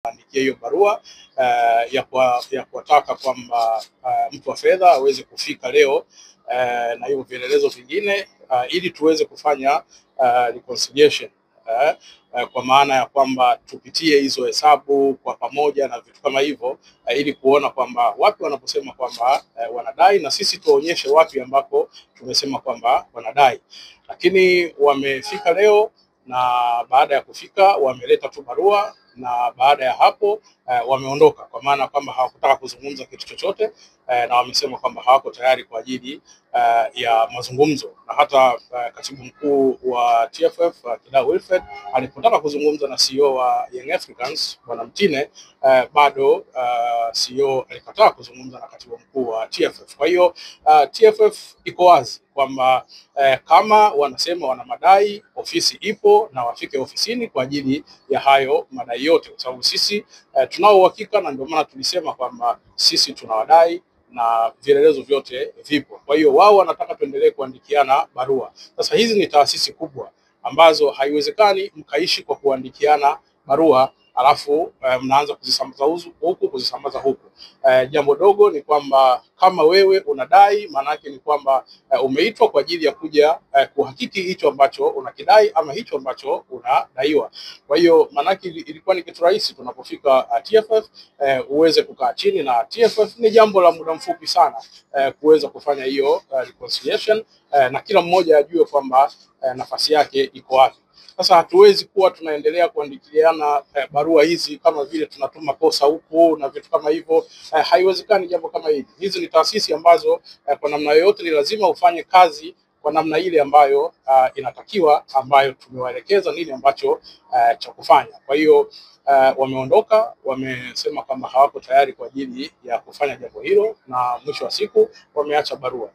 Andikia hiyo barua ya kuwataka kwamba mtu wa fedha aweze kufika leo na hiyo vielelezo vingine ili tuweze kufanya reconciliation kwa maana ya kwamba tupitie hizo hesabu kwa pamoja na vitu kama hivyo ili kuona kwamba wapi wanaposema kwamba wanadai na sisi tuonyeshe wapi ambako tumesema kwamba wanadai. Lakini wamefika leo na baada ya kufika wameleta tu barua na baada ya hapo wameondoka, kwa maana kwamba hawakutaka kuzungumza kitu chochote na wamesema kwamba hawako tayari kwa ajili ya mazungumzo. Na hata katibu mkuu wa TFF Kidau Wilfred alipotaka kuzungumza na CEO wa Young Africans Bwana Mtine bado CEO alikataa kuzungumza na katibu mkuu wa TFF. Kwa hiyo TFF iko wazi kwamba kama wanasema wana madai, ofisi ipo na wafike ofisini kwa ajili ya hayo madai yote, kwa sababu sisi tunao uhakika, na ndio maana tulisema kwamba sisi tunawadai na vielelezo vyote vipo. Kwa hiyo wao wanataka tuendelee kuandikiana barua. Sasa hizi ni taasisi kubwa ambazo haiwezekani mkaishi kwa kuandikiana barua alafu mnaanza kuzisambaza huku kuzisambaza huku. Jambo dogo ni kwamba kama wewe unadai, maana yake ni kwamba umeitwa kwa ajili ya kuja kuhakiki hicho ambacho unakidai ama hicho ambacho unadaiwa. Kwa hiyo maana yake ilikuwa ni kitu rahisi tunapofika TFF uweze kukaa chini na TFF. Ni jambo la muda mfupi sana kuweza kufanya hiyo reconciliation na kila mmoja ajue kwamba nafasi yake iko wapi. Sasa hatuwezi kuwa tunaendelea kuandikiana barua hizi kama vile tunatuma posa huku na vitu kama hivyo. Haiwezekani jambo kama hili. Hizi ni taasisi ambazo kwa namna yoyote ni lazima ufanye kazi kwa namna ile ambayo inatakiwa, ambayo tumewaelekeza nini ambacho cha kufanya. Kwa hiyo wameondoka, wamesema kwamba hawako tayari kwa ajili ya kufanya jambo hilo, na mwisho wa siku wameacha barua.